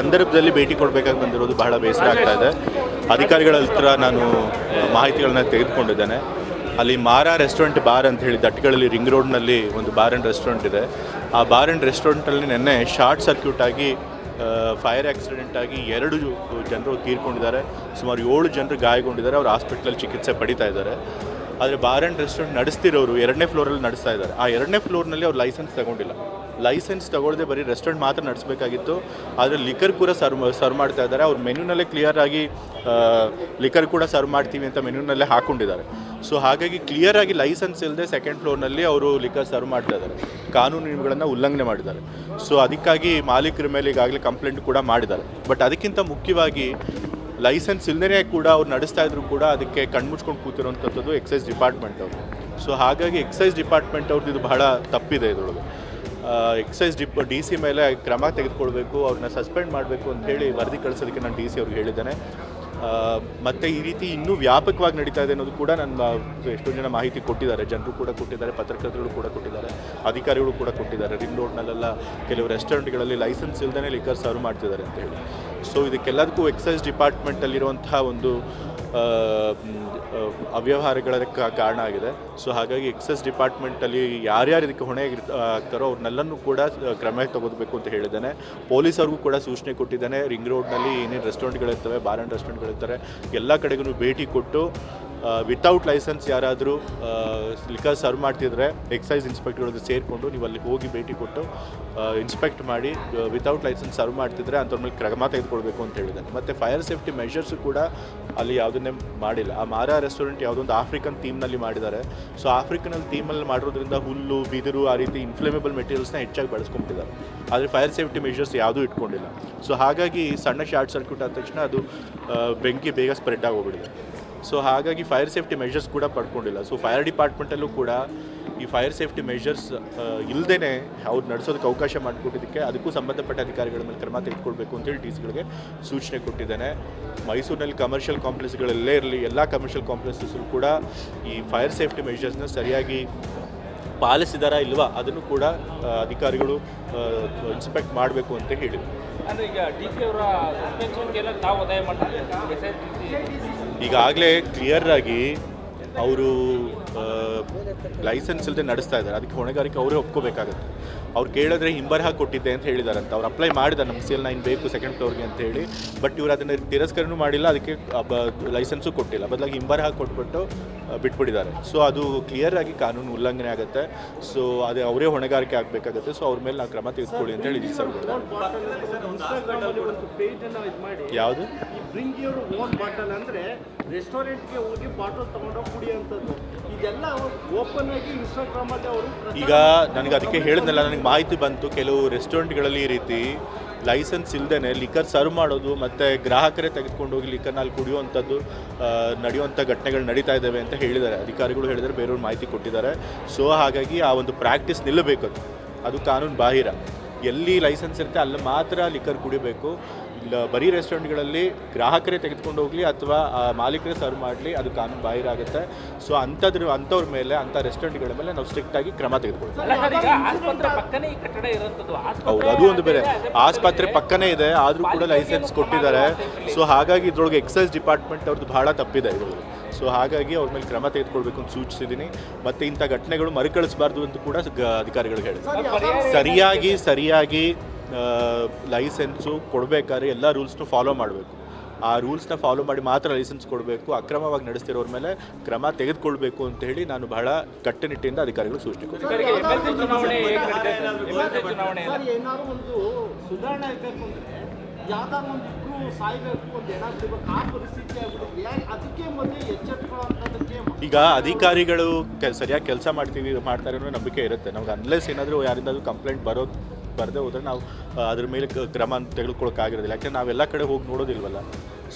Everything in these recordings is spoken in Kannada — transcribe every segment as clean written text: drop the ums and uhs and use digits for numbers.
ಸಂದರ್ಭದಲ್ಲಿ ಭೇಟಿ ಕೊಡಬೇಕಾಗಿ ಬಂದಿರೋದು ಬಹಳ ಬೇಸರ ಆಗ್ತಾ ಇದೆ. ಅಧಿಕಾರಿಗಳ ಹತ್ರ ನಾನು ಮಾಹಿತಿಗಳನ್ನ ತೆಗೆದುಕೊಂಡಿದ್ದೇನೆ. ಅಲ್ಲಿ ಮಾರಾ ರೆಸ್ಟೋರೆಂಟ್ ಬಾರ್ ಅಂತ ಹೇಳಿ ದಟ್ಗಳಲ್ಲಿ ರಿಂಗ್ ರೋಡ್ನಲ್ಲಿ ಒಂದು ಬಾರ್ ಆ್ಯಂಡ್ ರೆಸ್ಟೋರೆಂಟ್ ಇದೆ. ಆ ಬಾರ್ ಆ್ಯಂಡ್ ರೆಸ್ಟೋರೆಂಟಲ್ಲಿ ನಿನ್ನೆ ಶಾರ್ಟ್ ಸರ್ಕ್ಯೂಟ್ ಆಗಿ ಫೈರ್ ಆಕ್ಸಿಡೆಂಟ್ ಆಗಿ 2 ಜನರು ತೀರ್ಕೊಂಡಿದ್ದಾರೆ. ಸುಮಾರು 7 ಜನರು ಗಾಯಗೊಂಡಿದ್ದಾರೆ. ಅವರು ಹಾಸ್ಪಿಟ್ಲಲ್ಲಿ ಚಿಕಿತ್ಸೆ ಪಡಿತಾ ಇದ್ದಾರೆ. ಆದರೆ ಬಾರ್ ಆ್ಯಂಡ್ ರೆಸ್ಟೋರೆಂಟ್ ನಡೆಸ್ತಿರೋರು 2ನೇ ಫ್ಲೋರಲ್ಲಿ ನಡೆಸ್ತಾ ಇದ್ದಾರೆ. ಆ 2ನೇ ಫ್ಲೋರ್ನಲ್ಲಿ ಅವ್ರು ಲೈಸೆನ್ಸ್ ತಗೊಂಡಿಲ್ಲ. ಲೈಸೆನ್ಸ್ ತಗೊಳ್ಳದೆ ಬರೀ ರೆಸ್ಟೋರೆಂಟ್ ಮಾತ್ರ ನಡೆಸಬೇಕಾಗಿತ್ತು. ಆದರೆ ಲಿಕರ್ ಕೂಡ ಸರ್ವ್ ಮಾಡ್ತಾ ಇದ್ದಾರೆ. ಅವ್ರ ಮೆನ್ಯೂನಲ್ಲೇ ಕ್ಲಿಯರಾಗಿ ಲಿಕರ್ ಕೂಡ ಸರ್ವ್ ಮಾಡ್ತೀವಿ ಅಂತ ಮೆನ್ಯೂನಲ್ಲೇ ಹಾಕ್ಕೊಂಡಿದ್ದಾರೆ. ಸೊ ಹಾಗಾಗಿ ಕ್ಲಿಯರಾಗಿ ಲೈಸೆನ್ಸ್ ಇಲ್ಲದೆ 2nd ಫ್ಲೋರ್ನಲ್ಲಿ ಅವರು ಲಿಕರ್ ಸರ್ವ್ ಮಾಡ್ತಾ ಇದ್ದಾರೆ. ಕಾನೂನು ನಿಯಮಗಳನ್ನು ಉಲ್ಲಂಘನೆ ಮಾಡಿದ್ದಾರೆ. ಸೊ ಅದಕ್ಕಾಗಿ ಮಾಲೀಕರ ಮೇಲೆ ಈಗಾಗಲೇ ಕಂಪ್ಲೇಂಟ್ ಕೂಡ ಮಾಡಿದ್ದಾರೆ. ಬಟ್ ಅದಕ್ಕಿಂತ ಮುಖ್ಯವಾಗಿ ಲೈಸೆನ್ಸ್ ಇಲ್ಲದೇ ಕೂಡ ಅವ್ರು ನಡೆಸ್ತಾ ಇದ್ರು ಕೂಡ ಅದಕ್ಕೆ ಕಣ್ಮುಚ್ಕೊಂಡು ಕೂತಿರೋಂಥದ್ದು ಎಕ್ಸೈಸ್ ಡಿಪಾರ್ಟ್ಮೆಂಟ್ ಅವರು. ಸೊ ಹಾಗಾಗಿ ಎಕ್ಸೈಸ್ ಡಿಪಾರ್ಟ್ಮೆಂಟ್ ಅವ್ರದ್ದು ಇದು ಬಹಳ ತಪ್ಪಿದೆ. ಇದರೊಳಗೆ ಎಕ್ಸೈಸ್ ಡಿ ಸಿ ಮೇಲೆ ಕ್ರಮ ತೆಗೆದುಕೊಳ್ಬೇಕು, ಅವ್ರನ್ನ ಸಸ್ಪೆಂಡ್ ಮಾಡಬೇಕು ಅಂತೇಳಿ ವರದಿ ಕಳಿಸೋದಕ್ಕೆ ನಾನು DC ಅವ್ರಿಗೆ ಹೇಳಿದ್ದೇನೆ. ಮತ್ತು ಈ ರೀತಿ ಇನ್ನೂ ವ್ಯಾಪಕವಾಗಿ ನಡೀತಾ ಇದೆ ಅನ್ನೋದು ಕೂಡ ನನ್ನ ಎಷ್ಟೋ ಜನ ಮಾಹಿತಿ ಕೊಟ್ಟಿದ್ದಾರೆ. ಜನರು ಕೂಡ ಕೊಟ್ಟಿದ್ದಾರೆ, ಪತ್ರಕರ್ತರು ಕೂಡ ಕೊಟ್ಟಿದ್ದಾರೆ, ಅಧಿಕಾರಿಗಳು ಕೂಡ ಕೊಟ್ಟಿದ್ದಾರೆ. ರಿಂಗ್ ರೋಡ್ನಲ್ಲೆಲ್ಲ ಕೆಲವು ರೆಸ್ಟೋರೆಂಟ್ಗಳಲ್ಲಿ ಲೈಸೆನ್ಸ್ ಇಲ್ಲದೇ ಲಿಕರ್ ಸರ್ವ್ ಮಾಡ್ತಿದ್ದಾರೆ ಅಂತ ಹೇಳಿ. ಸೊ ಇದಕ್ಕೆಲ್ಲದಕ್ಕೂ ಎಕ್ಸೈಸ್ ಡಿಪಾರ್ಟ್ಮೆಂಟಲ್ಲಿರುವಂತಹ ಒಂದು ಅವ್ಯವಹಾರಗಳ ಕಾರಣ ಆಗಿದೆ. ಸೊ ಹಾಗಾಗಿ ಎಕ್ಸೈಸ್ ಡಿಪಾರ್ಟ್ಮೆಂಟಲ್ಲಿ ಯಾರ್ಯಾರು ಇದಕ್ಕೆ ಹೊಣೆ ಆಗ್ತಾರೋ ಅವ್ರನ್ನೆಲ್ಲನೂ ಕೂಡ ಕ್ರಮ ತಗೋಬೇಕು ಅಂತ ಹೇಳಿದ್ದೇನೆ. ಪೊಲೀಸರಿಗೂ ಕೂಡ ಸೂಚನೆ ಕೊಟ್ಟಿದ್ದೇನೆ. ರಿಂಗ್ ರೋಡ್ನಲ್ಲಿ ಏನೇನು ರೆಸ್ಟೋರೆಂಟ್ಗಳಿರ್ತವೆ, ಬಾರ್ ಆ್ಯಂಡ್ ರೆಸ್ಟೋರೆಂಟ್ಗಳಿರ್ತಾರೆ, ಎಲ್ಲ ಕಡೆಗೂ ಭೇಟಿ ಕೊಟ್ಟು ವಿತೌಟ್ ಲೈಸೆನ್ಸ್ ಯಾರಾದರೂ ಲಿಕರ್ ಸರ್ವ್ ಮಾಡ್ತಿದ್ರೆ ಎಕ್ಸೈಸ್ ಇನ್ಸ್ಪೆಕ್ಟರ್ಗಳಿಗೆ ಸೇರಿಕೊಂಡು ನೀವು ಅಲ್ಲಿ ಹೋಗಿ ಭೇಟಿ ಕೊಟ್ಟು ಇನ್ಸ್ಪೆಕ್ಟ್ ಮಾಡಿ ವಿತೌಟ್ ಲೈಸೆನ್ಸ್ ಸರ್ವ್ ಮಾಡ್ತಿದ್ರೆ ಅಂಥವ್ರ ಮೇಲೆ ಕ್ರಮ ತೆಗೆದುಕೊಳ್ಬೇಕು ಅಂತ ಹೇಳಿದ್ದಾನೆ. ಮತ್ತು ಫೈರ್ ಸೇಫ್ಟಿ ಮೆಷರ್ಸು ಕೂಡ ಅಲ್ಲಿ ಯಾವುದನ್ನೇ ಮಾಡಿಲ್ಲ. ಆ ಮಾರಾ ರೆಸ್ಟೋರೆಂಟ್ ಯಾವುದೊಂದು ಆಫ್ರಿಕನ್ ಥೀಮ್ನಲ್ಲಿ ಮಾಡಿದ್ದಾರೆ. ಸೊ ಆಫ್ರಿಕನಲ್ಲಿ ಥೀಮಲ್ಲಿ ಮಾಡಿರೋದ್ರಿಂದ ಹುಲ್ಲು, ಬಿದಿರು ಆ ರೀತಿ ಇನ್ಫ್ಲೇಮೇಬಲ್ ಮೆಟೀರಿಯಲ್ಸ್ನ ಹೆಚ್ಚಾಗಿ ಬಳಸ್ಕೊಂಬಿಟ್ಟಿದ್ದಾರೆ. ಆದರೆ ಫೈರ್ ಸೇಫ್ಟಿ ಮೆಷರ್ಸ್ ಯಾವುದೂ ಇಟ್ಕೊಂಡಿಲ್ಲ. ಸೊ ಹಾಗಾಗಿ ಸಣ್ಣ ಶಾರ್ಟ್ ಸರ್ಕ್ಯೂಟ್ ಆದ ತಕ್ಷಣ ಅದು ಬೆಂಕಿ ಬೇಗ ಸ್ಪ್ರೆಡ್ ಆಗೋಗ್ಬಿಟ್ಟಿದೆ. ಸೊ ಹಾಗಾಗಿ ಫೈರ್ ಸೇಫ್ಟಿ ಮೆಷರ್ಸ್ ಕೂಡ ಪಡ್ಕೊಂಡಿಲ್ಲ. ಸೊ ಫೈರ್ ಡಿಪಾರ್ಟ್ಮೆಂಟಲ್ಲೂ ಕೂಡ ಈ ಫೈರ್ ಸೇಫ್ಟಿ ಮೆಷರ್ಸ್ ಇಲ್ಲದೇ ಅವ್ರು ನಡೆಸೋದಕ್ಕೆ ಅವಕಾಶ ಮಾಡಿಕೊಟ್ಟಿದ್ದಕ್ಕೆ ಅದಕ್ಕೂ ಸಂಬಂಧಪಟ್ಟ ಅಧಿಕಾರಿಗಳ ಮೇಲೆ ಕ್ರಮ ತೆಗೆದುಕೊಳ್ಬೇಕು ಅಂತೇಳಿ DCಗಳಿಗೆ ಸೂಚನೆ ಕೊಟ್ಟಿದ್ದೇನೆ. ಮೈಸೂರಿನಲ್ಲಿ ಕಮರ್ಷಿಯಲ್ ಕಾಂಪ್ಲೆಕ್ಸ್ಗಳಲ್ಲೇ ಇರಲಿ, ಎಲ್ಲ ಕಮರ್ಷಿಯಲ್ ಕಾಂಪ್ಲೆಕ್ಸಸ್ಸು ಕೂಡ ಈ ಫೈರ್ ಸೇಫ್ಟಿ ಮೆಷರ್ಸ್ನ ಸರಿಯಾಗಿ ಪಾಲಿಸಿದಾರಾ ಇಲ್ವಾ ಅದನ್ನು ಕೂಡ ಅಧಿಕಾರಿಗಳು ಇನ್ಸ್ಪೆಕ್ಟ್ ಮಾಡಬೇಕು ಅಂತ ಹೇಳಿದರು. ಅಂದರೆ ಈಗ DC ಅವರ ಸಸ್ಪೆನ್ಷನ್ಗೆಲ್ಲ ತಾವು ಒತ್ತಾಯ ಮಾಡ್ತಾರೆ. ಈಗಾಗಲೇ ಕ್ಲಿಯರಾಗಿ ಅವರು ಲೈಸೆನ್ಸ್ ಇಲ್ಲದೆ ನಡೆಸ್ತಾ ಇದ್ದಾರೆ. ಅದಕ್ಕೆ ಹೊಣೆಗಾರಿಕೆ ಅವರೇ ಒಪ್ಕೋಬೇಕಾಗುತ್ತೆ. ಅವ್ರು ಕೇಳಿದ್ರೆ ಹಿಂಬರಹ ಕೊಟ್ಟಿದ್ದೆ ಅಂತ ಹೇಳಿದಾರಂತ. ಅವ್ರು ಅಪ್ಲೈ ಮಾಡಿದ್ದಾರೆ ನಮ್ಗೆ CL9 ಬೇಕು 2nd ಫ್ಲೋರ್ಗೆ ಅಂತ ಹೇಳಿ. ಬಟ್ ಇವರು ಅದನ್ನು ತಿರಸ್ಕರಣೂ ಮಾಡಿಲ್ಲ, ಅದಕ್ಕೆ ಲೈಸೆನ್ಸು ಕೊಟ್ಟಿಲ್ಲ. ಬದಲಾಗಿ ಹಿಂಬರಹ ಕೊಟ್ಬಿಟ್ಟು ಬಿಟ್ಬಿಟ್ಟಿದ್ದಾರೆ. ಸೊ ಅದು ಕ್ಲಿಯರಾಗಿ ಕಾನೂನು ಉಲ್ಲಂಘನೆ ಆಗುತ್ತೆ. ಸೊ ಅದೇ ಅವರೇ ಹೊಣೆಗಾರಿಕೆ ಆಗಬೇಕಾಗುತ್ತೆ. ಸೊ ಅವ್ರ ಮೇಲೆ ನಾವು ಕ್ರಮ ತೆಗೆದುಕೊಳ್ಳಿ ಅಂತ ಹೇಳಿ ಸರ್. ಯಾವುದು ಅಂದರೆ ರೆಸ್ಟೋರೆಂಟ್ಗೆ ಹೋಗಿ ಬಾಟಲ್ ತಗೊಂಡೋಗಿ ಕುಡಿಯುವಂಥದ್ದು ಇದೆಲ್ಲ ಓಪನ್ ಆಗಿ ಇನ್ಸ್ಟಾಗ್ರಾಮಲ್ಲಿ ಅವರು ಈಗ ನನಗೆ ಅದಕ್ಕೆ ಹೇಳಿದ್ನಲ್ಲ, ನನಗೆ ಮಾಹಿತಿ ಬಂತು ಕೆಲವು ರೆಸ್ಟೋರೆಂಟ್ಗಳಲ್ಲಿ ಈ ರೀತಿ ಲೈಸೆನ್ಸ್ ಇಲ್ಲದೇ ಲಿಕರ್ ಸರ್ವ್ ಮಾಡೋದು ಮತ್ತು ಗ್ರಾಹಕರೇ ತೆಗೆದುಕೊಂಡು ಹೋಗಿ ಲಿಕರ್ನಲ್ಲಿ ಕುಡಿಯುವಂಥದ್ದು ನಡೆಯುವಂಥ ಘಟನೆಗಳು ನಡೀತಾ ಇದ್ದಾವೆ ಅಂತ ಹೇಳಿದ್ದಾರೆ. ಅಧಿಕಾರಿಗಳು ಹೇಳಿದರೆ, ಬೇರೆಯವ್ರು ಮಾಹಿತಿ ಕೊಟ್ಟಿದ್ದಾರೆ. ಸೊ ಹಾಗಾಗಿ ಆ ಒಂದು ಪ್ರಾಕ್ಟೀಸ್ ನಿಲ್ಲಬೇಕು. ಅದು ಕಾನೂನು ಬಾಹಿರ. ಎಲ್ಲಿ ಲೈಸೆನ್ಸ್ ಇರುತ್ತೆ ಅಲ್ಲಿ ಮಾತ್ರ ಲಿಕರ್ ಕುಡಿಬೇಕು. ಇಲ್ಲ ಬರೀ ರೆಸ್ಟೋರೆಂಟ್ಗಳಲ್ಲಿ ಗ್ರಾಹಕರೇ ತೆಗೆದುಕೊಂಡು ಹೋಗಲಿ ಅಥವಾ ಮಾಲೀಕರೇ ಸರ್ವ್ ಮಾಡಲಿ, ಅದು ಕಾನೂನು ಬಾಹಿರ ಆಗುತ್ತೆ. ಸೊ ಅಂಥವ್ರ ಮೇಲೆ, ಅಂಥ ರೆಸ್ಟೋರೆಂಟ್ಗಳ ಮೇಲೆ ನಾವು ಸ್ಟ್ರಿಕ್ಟಾಗಿ ಕ್ರಮ ತೆಗೆದುಕೊಳ್ತೀವಿ. ಹೌದು, ಅದು ಒಂದು ಬೇರೆ. ಆಸ್ಪತ್ರೆ ಪಕ್ಕನೇ ಇದೆ, ಆದರೂ ಕೂಡ ಲೈಸೆನ್ಸ್ ಕೊಟ್ಟಿದ್ದಾರೆ. ಸೊ ಹಾಗಾಗಿ ಇದ್ರೊಳಗೆ ಎಕ್ಸೈಸ್ ಡಿಪಾರ್ಟ್ಮೆಂಟ್ ಅವ್ರದ್ದು ಭಾಳ ತಪ್ಪಿದೆ ಇದ್ರೊಳಗೆ. ಸೊ ಹಾಗಾಗಿ ಅವ್ರ ಮೇಲೆ ಕ್ರಮ ತೆಗೆದುಕೊಳ್ಬೇಕು ಅಂತ ಸೂಚಿಸಿದ್ದೀನಿ. ಮತ್ತು ಇಂಥ ಘಟನೆಗಳು ಮರುಕಳಿಸಬಾರ್ದು ಅಂತ ಕೂಡ ಅಧಿಕಾರಿಗಳಿಗೆ ಹೇಳಿದೆ. ಸರಿಯಾಗಿ ಲೈಸೆನ್ಸು ಕೊಡಬೇಕಾದ್ರೆ ಎಲ್ಲ ರೂಲ್ಸ್ನು ಫಾಲೋ ಮಾಡಬೇಕು. ಆ ರೂಲ್ಸ್ನ ಫಾಲೋ ಮಾಡಿ ಮಾತ್ರ ಲೈಸೆನ್ಸ್ ಕೊಡಬೇಕು. ಅಕ್ರಮವಾಗಿ ನಡೆಸ್ತಿರೋರ ಮೇಲೆ ಕ್ರಮ ತೆಗೆದುಕೊಳ್ಬೇಕು ಅಂತ ಹೇಳಿ ನಾನು ಬಹಳ ಕಟ್ಟುನಿಟ್ಟಿನಿಂದ ಅಧಿಕಾರಿಗಳು ಸೂಚನೆ ಕೊಡ್ತೀನಿ. ಏನಾದ್ರು ಒಂದು ಸುಧಾರಣೆ ಆಗಬೇಕು ಅಂದರೆ ಯಾವ್ದಾದ್ರು ಒಂದು ಇಬ್ಬರು ಸಾಯ್ಬೇಕು, ಒಂದು ಏನಾದ್ರು ಆ ಪರಿಸ್ಥಿತಿ ಆಗ್ಬಿಡುತ್ತೆ. ಅದಕ್ಕೆ ಮೊದಲೇ ಎಚ್ಚೆತ್ತುಕೊಳ್ಳೋಂಥದ್ದಕ್ಕೆ ಈಗ ಅಧಿಕಾರಿಗಳು ಸರಿಯಾಗಿ ಕೆಲಸ ಮಾಡ್ತಾರೆ ಅನ್ನೋ ನಂಬಿಕೆ ಇರುತ್ತೆ ನಮ್ಗೆ. ಅನ್ಲೆಸ್ ಏನಾದರೂ ಯಾರಿಂದಾದ್ರೂ ಕಂಪ್ಲೇಂಟ್ ಬರದೇ ಹೋದರೆ ನಾವು ಅದ್ರ ಮೇಲೆ ಕ್ರಮ ತೆಗೆದುಕೊಳ್ಳೋಕ್ಕಾಗಿರೋದಿಲ್ಲ. ಯಾಕೆಂದರೆ ನಾವೆಲ್ಲ ಕಡೆ ಹೋಗಿ ನೋಡೋದಿಲ್ವಲ್ಲ.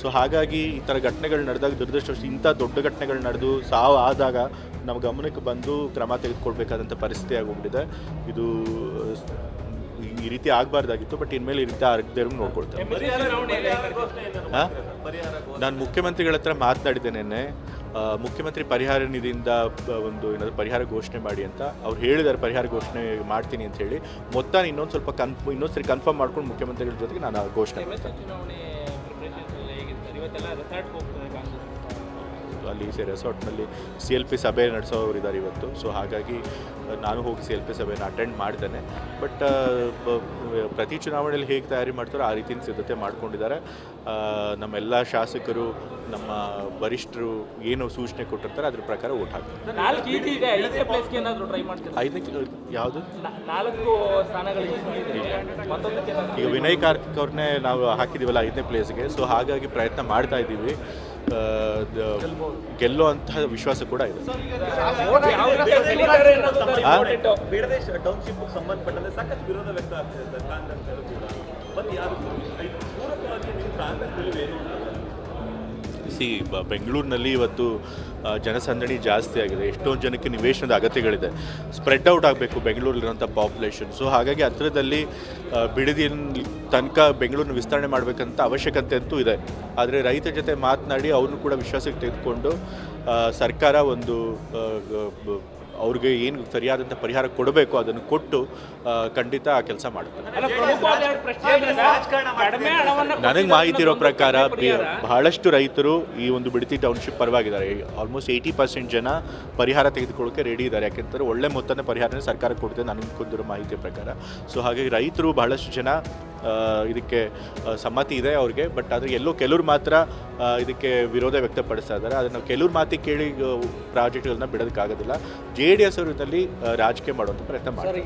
ಸೊ ಹಾಗಾಗಿ ಈ ಥರ ಘಟನೆಗಳು ನಡೆದಾಗ, ದುರದೃಷ್ಟವಶ ಇಂಥ ದೊಡ್ಡ ಘಟನೆಗಳು ನಡೆದು ಸಾವು ಆದಾಗ ನಮ್ಮ ಗಮನಕ್ಕೆ ಬಂದು ಕ್ರಮ ತೆಗೆದುಕೊಳ್ಬೇಕಾದಂಥ ಪರಿಸ್ಥಿತಿ ಆಗೋಗ್ಬಿಟ್ಟಿದೆ. ಇದು ಈ ರೀತಿ ಆಗಬಾರ್ದಾಗಿತ್ತು. ಬಟ್ ಇನ್ಮೇಲೆ ಈ ರೀತಿ ಆಗದೇ ನೋಡ್ಕೊಳ್ತೇವೆ. ನಾನು ಮುಖ್ಯಮಂತ್ರಿಗಳ ಹತ್ರ ಮಾತನಾಡಿದ್ದೆ ನಿನ್ನೆ. ಮುಖ್ಯಮಂತ್ರಿ ಪರಿಹಾರ ನಿಧಿಯಿಂದ ಒಂದು ಏನಾದರೂ ಪರಿಹಾರ ಘೋಷಣೆ ಮಾಡಿ ಅಂತ ಅವ್ರು ಹೇಳಿದ್ದಾರೆ, ಪರಿಹಾರ ಘೋಷಣೆ ಮಾಡ್ತೀನಿ ಅಂತ ಹೇಳಿ. ಮೊತ್ತ ಇನ್ನೊಂದು ಸರಿ ಕನ್ಫರ್ಮ್ ಮಾಡ್ಕೊಂಡು ಮುಖ್ಯಮಂತ್ರಿಗಳ ಜೊತೆಗೆ ನಾನು ಘೋಷಣೆ ಮಾಡ್ತೀನಿ. ಚುನಾವಣೆ ಪ್ರಿಪ್ರೇಷನ್ಸ್ ಎಲ್ಲ ಹೇಗಿರ್ತಾರೆ ಇವತ್ತೆಲ್ಲ ರೆಸಾರ್ಟ್ ಹೋಗ್ತಾರೆ ಕಾಂಗ್ರೆಸ್ ಅಲ್ಲಿ ರೆಸಾರ್ಟ್ನಲ್ಲಿ CLP ಸಭೆ ನಡೆಸೋರು ಇದ್ದಾರೆ ಇವತ್ತು. ಸೊ ಹಾಗಾಗಿ ನಾನು ಹೋಗಿ CLP ಸಭೆನ ಅಟೆಂಡ್ ಮಾಡ್ತೇನೆ. ಬಟ್ ಪ್ರತಿ ಚುನಾವಣೆಯಲ್ಲಿ ಹೇಗೆ ತಯಾರಿ ಮಾಡ್ತಾರೋ ಆ ರೀತಿಯ ಸಿದ್ಧತೆ ಮಾಡ್ಕೊಂಡಿದ್ದಾರೆ. ನಮ್ಮೆಲ್ಲ ಶಾಸಕರು, ನಮ್ಮ ವರಿಷ್ಠರು ಏನು ಸೂಚನೆ ಕೊಟ್ಟಿರ್ತಾರೆ ಅದ್ರ ಪ್ರಕಾರ ಓಟ್ ಹಾಕ್ತಾರೆ. 4 ಇದೆ 5ನೇ ಪ್ಲೇಸ್ಗೆ ಏನಾದರೂ ಟ್ರೈ ಮಾಡ್ತಾರೆ? 5ನೇ ಯಾವುದು 4 ಸ್ಥಾನಗಳಿಗೆ ಮತ್ತೊಂದಕ್ಕೆ ಈಗ ವಿನಯ್ ಕಾರ್ತಿಕ್ ಅವ್ರನ್ನೇ ನಾವು ಹಾಕಿದ್ದೀವಲ್ಲ 5ನೇ ಪ್ಲೇಸ್ಗೆ. ಸೊ ಹಾಗಾಗಿ ಪ್ರಯತ್ನ ಮಾಡ್ತಾ ಇದ್ದೀವಿ. ಗೆಲ್ಲೋ ಅಂತಹ ವಿಶ್ವಾಸ ಕೂಡ ಇದೆ. ಬೇಡದೆ ಟೌನ್ಶಿಪ್ ಸಂಬಂಧಪಟ್ಟಂತೆ ಸಾಕಷ್ಟು ವಿರೋಧ ವ್ಯಕ್ತ ಆಗ್ತಿದೆ ಕಾಂಗ್ರೆಸ್ ಕೂಡ. ಮತ್ತು ಯಾರು ಪೂರಕವಾಗಿ ನಿಮ್ಮ ಕಾಂಗ್ರೆಸ್ ನಿಲುವೇನು? ಬೆಂಗಳೂರಿನಲ್ಲಿ ಇವತ್ತು ಜನಸಂದಣಿ ಜಾಸ್ತಿ ಆಗಿದೆ. ಎಷ್ಟೊಂದು ಜನಕ್ಕೆ ನಿವೇಶನದ ಅಗತ್ಯಗಳಿದೆ. ಸ್ಪ್ರೆಡ್ ಔಟ್ ಆಗಬೇಕು ಬೆಂಗಳೂರಲ್ಲಿರುವಂಥ ಪಾಪ್ಯುಲೇಷನ್. ಸೊ ಹಾಗಾಗಿ ಹತ್ತಿರದಲ್ಲಿ ಬಿಡದಿನ ತನಕ ಬೆಂಗಳೂರನ್ನ ವಿಸ್ತರಣೆ ಮಾಡಬೇಕಂತ ಅವಶ್ಯಕತೆ ಅಂತೂ ಇದೆ. ಆದರೆ ರೈತರ ಜೊತೆ ಮಾತನಾಡಿ ಅವ್ರನ್ನೂ ಕೂಡ ವಿಶ್ವಾಸಕ್ಕೆ ತೆಗೆದುಕೊಂಡು ಸರ್ಕಾರ ಒಂದು ಅವ್ರಿಗೆ ಏನು ಸರಿಯಾದಂಥ ಪರಿಹಾರ ಕೊಡಬೇಕು ಅದನ್ನು ಕೊಟ್ಟು ಖಂಡಿತ ಆ ಕೆಲಸ ಮಾಡ್ತಾರೆ. ನನಗೆ ಮಾಹಿತಿ ಇರೋ ಪ್ರಕಾರ ಬಹಳಷ್ಟು ರೈತರು ಈ ಒಂದು ಬಿಡದಿ ಟೌನ್ಶಿಪ್ ಪರವಾಗಿದ್ದಾರೆ. ಆಲ್ಮೋಸ್ಟ್ 80% ಜನ ಪರಿಹಾರ ತೆಗೆದುಕೊಳ್ಳೋಕೆ ರೆಡಿ ಇದ್ದಾರೆ. ಯಾಕೆಂದರೆ ಒಳ್ಳೆ ಮೊತ್ತದ ಪರಿಹಾರನೇ ಸರ್ಕಾರ ಕೊಡ್ತದೆ ನನಗೆ ಗೊತ್ತಿರೋ ಮಾಹಿತಿಯ ಪ್ರಕಾರ. ಸೊ ಹಾಗಾಗಿ ರೈತರು ಬಹಳಷ್ಟು ಜನ ಇದಕ್ಕೆ ಸಮ್ಮತಿ ಇದೆ ಅವ್ರಿಗೆ. ಬಟ್ ಆದರೆ ಎಲ್ಲೋ ಕೆಲವ್ರು ಮಾತ್ರ ಇದಕ್ಕೆ ವಿರೋಧ ವ್ಯಕ್ತಪಡಿಸ್ತಾ ಇದ್ದಾರೆ. ಅದನ್ನು ಕೆಲವ್ರ ಮಾತಿಗೆ ಕೇಳಿ ಪ್ರಾಜೆಕ್ಟ್ಗಳನ್ನ ಬಿಡೋದಕ್ಕಾಗೋದಿಲ್ಲ. JDS ಅವರು ಇದರಲ್ಲಿ ರಾಜಕೀಯ ಮಾಡುವಂಥ ಪ್ರಯತ್ನ ಮಾಡ್ತಾರೆ.